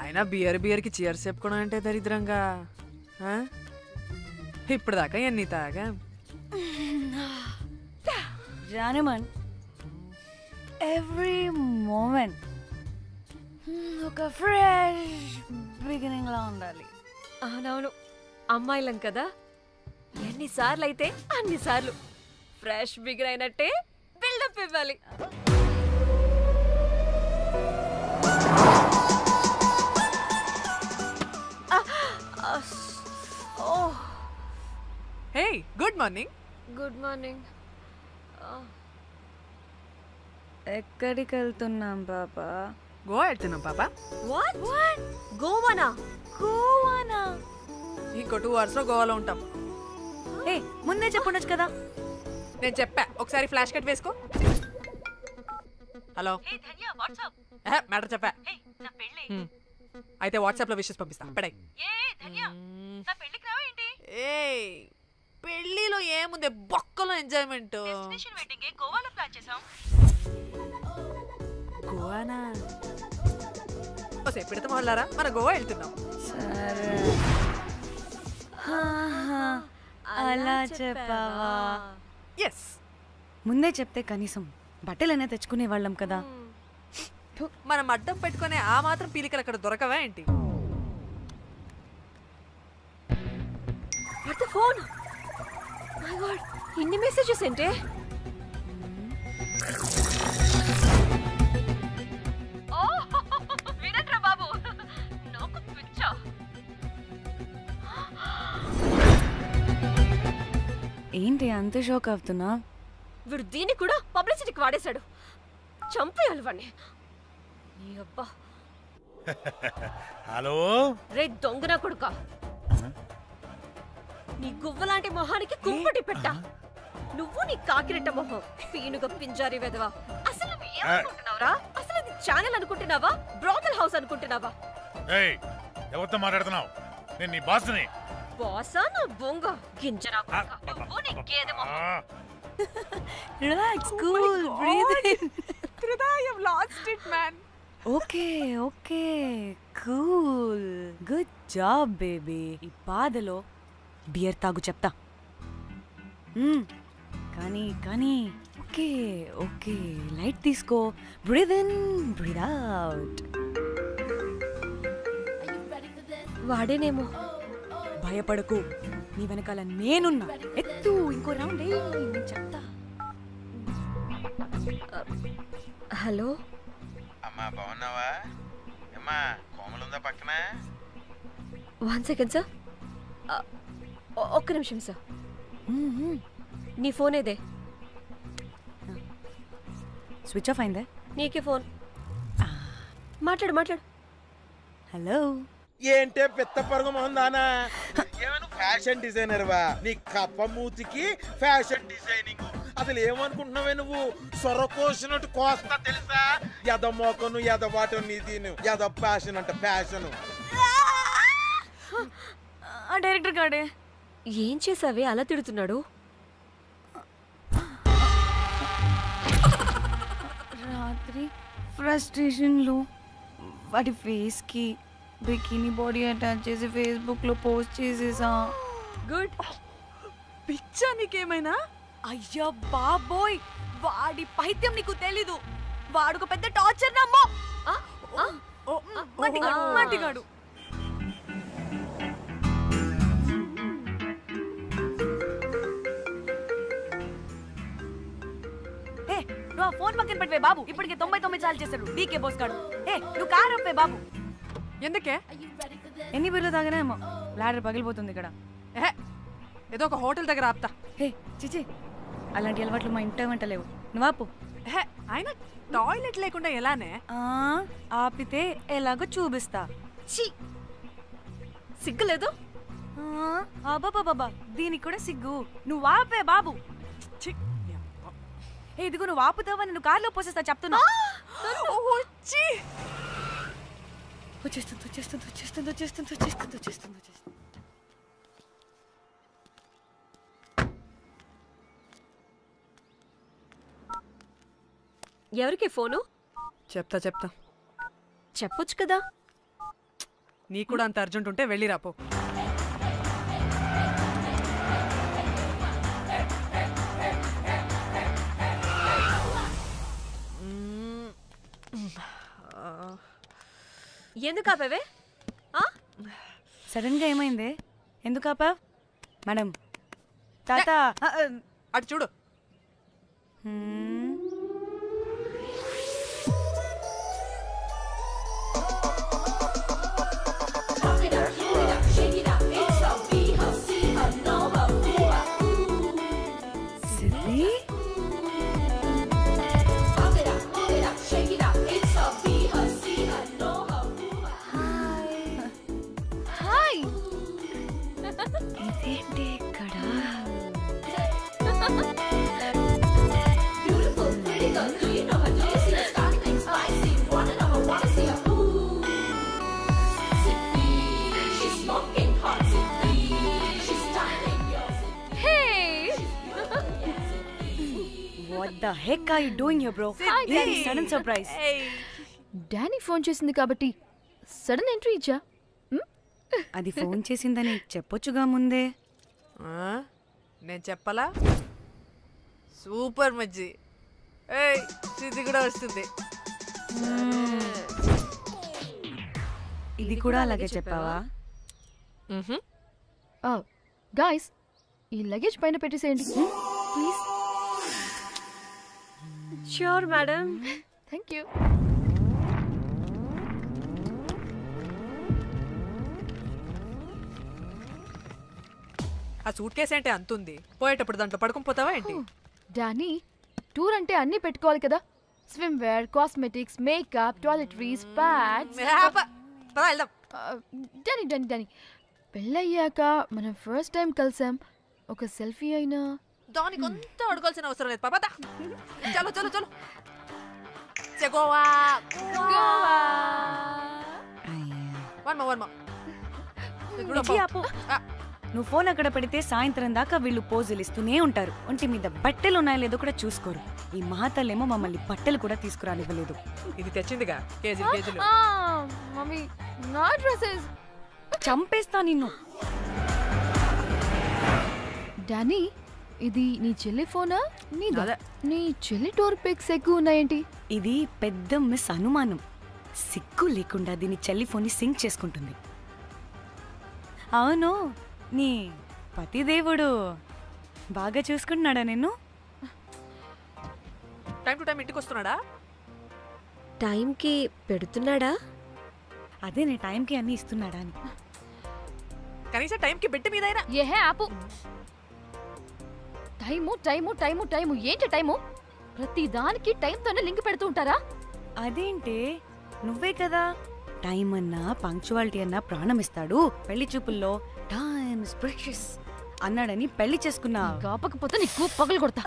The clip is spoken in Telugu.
ఆయన బియర్కి చీర్స్ చెప్పుకోవడం అంటే దరిద్రంగా. ఇప్పుడు దాకా ఎన్ని తాగా జానమన్ ఎవ్రీ మూమెంట్ ఒక ఫ్రెష్ బిగినింగ్ లా ఉండాలి. అవునవును, అమ్మాయిలం కదా, ఎన్నిసార్లు అయితే అన్నిసార్లు ఫ్రెష్ బిగిన్ అయినట్టే బిల్డప్ ఇవ్వాలి. Hey good morning. Good morning. ఎక్కడికి వెళ్తున్నాం పాపా? గోవా వెళ్తున్నాం పాపా. వాట్ గోవానా? గోవానా? ఇంకో 2 hours లో గోవాలో ఉంటాం. ఏ ముందే చెప్పుండొచ్చు కదా. నేను చెప్పా, ఒకసారి ఫ్లాష్ కట్ వేసుకో. హలో మ్యాటర్ చెప్పా. అయితే వాట్సాప్ లో విషెస్ పంపిస్తా. పడాయి. పెళ్లిలో ఏముంది, బొక్కలో ఎంజాయ్మెంట్. గోవానా? పెడితే మొదలారా, మన గోవా వెళ్తున్నాం. సరే అలా చెప్పావా? ఎస్, ముందే చెప్తే కనీసం బట్టలైనా తెచ్చుకునే వాళ్ళం కదా. మనం అడ్డం పెట్టుకునే ఆ మాత్రం పీలికలు అక్కడ దొరకవా ఏంటి? ఫోన్. మై గాడ్, ఇన్ని మెసేజెస్ ఏంటి? వీరేంద్ర బాబు, నాకు పిచ్చా. ఏంటి అంత షోక్ అవుతున్నా? వీడు దీన్ని కూడా పబ్లిసిటీకి వాడేశాడు. చంపేయాలి వాడిని. నీ అబ్బా. హలో రే దొంగన కొడుకా, నీ గువ్వలాంటి మొహానికి కుంపటి పెట్ట. నువ్వు నీ కాకిరెట్ట మొహం, పీనుగ పింజారి వెదవా. అసలు నువ్వు ఏమనుకుంటున్నావురా? అసలు ఇది ఛానల్ అనుకుంటున్నావా, బ్రోకల్ హౌస్ అనుకుంటున్నావా? ఏయ్, ఎవరితో మాట్లాడుతున్నావు? నేను నీ బాస్ని. బాసా నా బొంగ గింజరా కొడుకా, నువ్వు నీ గేదె మొహం. Relax, cool, breathe in. Trida, you've lost it, man. Okay okay, cool, good job baby. ఈ బాధలో బియర్ తాగు చెప్తా. కానీ కానీ ఓకే ఓకే, లైట్ తీసుకో. Breathe in, breathe out. వాడేనేమో. భయపడకు, నీ వెనకాల నేనున్నా. ఎత్తు, ఇంకో రౌండ్ నేను చెప్తా. హలో అమ్మా, బాగున్నావా? అమ్మా, కోమలుందా పక్కన? 1 second సార్, ఒక్క నిమిషం సార్. నీ ఫోన్ ఏదే? స్విచ్ ఆఫ్ అయిందే. నీకే ఫోన్. మాట్లాడు మాట్లాడు. హలో. ఏంటే పెద్ద పరుగు మొహం దానా? ఏమను ఫ్యాషన్ డిజైనర్ వా? నీ కప్ప మూతికి ఫ్యాషన్ డిజైనింగ్. అసలు ఏమనుకుంటున్నావే నువ్వు? సొరకోసినట్టు కోస్తా తెలుసా? ఎద మోకను, ఎద వాటను, నీదిను, ఎద ఫ్యాషన్ అంట ఫ్యాషన్. డైరెక్టర్ గాడే ఏం చేసావే అలా తిడుతున్నాడు? రాత్రి ఫ్రస్ట్రేషన్లో వాడి ఫేస్కి బికినీ బాడీ అటాచ్ చేసి ఫేస్బుక్లో పోస్ట్ చేసేసా. గుడ్. పిచ్చా నీకేమైనా? అయ్యా బాబోయ్, వాడి పైత్యం నీకు తెలీదు. వాడుక పెద్ద టార్చర్ నమ్మో. మట్టిగాడు. నువ్వు ఆ ఫోన్ పక్కన పెట్టవే బాబు. ఇప్పటికే 99 సార్లు చేశాడు డీకే బోస్ గాడు. నువ్వు కారు అప్పే బాబు. ఎందుకే? ఎన్ని బిర్లు తాగినాయేమో, లాడర్ పగిలిపోతుంది ఇక్కడ. ఏదో ఒక హోటల్ దగ్గర ఆపుతా. చిచి, అలాంటి అలవాట్లు మా ఇంట వెంట లేవు. నువ్వు ఆపు. ఆయన టాయిలెట్ లేకుండా ఎలానే? ఆపితే ఎలాగో చూపిస్తా. సిగ్గులేదు? బాబా, దీనికి కూడా సిగ్గు. నువ్వు ఆపే బాబు. ఇదిగో నువ్వు ఆపుతావా, నేను కార్లో పోసేస్తా చెప్తున్నా. ఎవరికి ఫోను? చెప్తా. చెప్పొచ్చు కదా. నీకు కూడా అంత అర్జెంట్ ఉంటే వెళ్ళి రాపో. ఎందుకు ఆపేవే? సడన్ గా ఏమైంది? ఎందుకు ఆపావ్? మేడం తాత అటు చూడు. ఇదేంటి ఇక్కడ? What the heck are you doing here, bro? This sudden surprise. Danny phone చేసింది కాబట్టి సడన్ ఎంట్రీ ఇచ్చా. అది ఫోన్ చేసిందని చెప్పొచ్చుగా ముందే. నేను చెప్పలా? సూపర్ మజ్జి. ఇది కూడా వస్తుంది. ఇది కూడా అలాగే చెప్పావా? గాయ్స్, ఈ లగేజ్ పైన పెట్టేసేయండి please. Sure madam. Thank you. ఆ సూట్ కేసు అంటే అంతుంది. పోయేటప్పుడు దాంట్లో పడుకుని పోతావా ఏంటి? డానీ, టూర్ అంటే అన్నీ పెట్టుకోవాలి కదా. Swimwear, cosmetics, makeup, toiletries, pads. Danny Danny Danny పెళ్ళయ్యాక మనం ఫస్ట్ టైం కలిసాం. ఒక సెల్ఫీ అయినా దానికి అంత అడగాల్సిన అవసరం లేదు పాపా. చలో చలో చలో. గోవా నువ్వు ఫోన్ అక్కడ పెడితే సాయంత్రం దాకా వీళ్ళు పోజులు ఇస్తూనే ఉంటారు. ఒంటి మీద బట్టలు ఉన్నాయో లేదో కూడా చూసుకోరు. ఈ మహాతల్లేమో మమ్మల్ని బట్టలు కూడా తీసుకురానివ్వలేదు. ఇది తెచ్చిందిగా కేజీ కేజీలు. మమ్మీ నా డ్రెస్సెస్ చంపేస్తా నిన్ను. డానీ, ఇది నీ చెల్లి ఫోనా? నీ చెల్లి టూర్ పిక్స్ ఎక్కువ ఉన్నాయేంటి? ఇది పెద్ద మిస్ అనుమానం. సిగ్గు లేకుండా దీని చెల్లి ఫోన్ని సింక్ చేసుకుంటుంది. అవును, నీ పతిదేవుడు బాగా చూసుకుంటున్నాడా నిన్ను? టైం టు టైం ఇంటికి వస్తున్నాడా? టైంకి పెడుతున్నాడా? అదే నీ టైంకి అన్ని ఇస్తున్నాడా అని. కనీసం టైంకి బెడ్ మీదైనా. ఏహే ఆపు. టైము టైము టైము టైము ఏంటి టైము? ప్రతి దానికి టైంతోనే లింక్ పెడుతూ ఉంటారా? అదేంటి, నువ్వే కదా టైం అన్నా పంక్చువాలిటీ అన్నా ప్రాణం ఇస్తాడు, పెళ్లి చూపుల్లో టైమ్ ఇస్ ప్రెషియస్ అన్నాడని పెళ్లి చేసుకున్నా. కాపకపోతే నీకు పగలు కొడతా.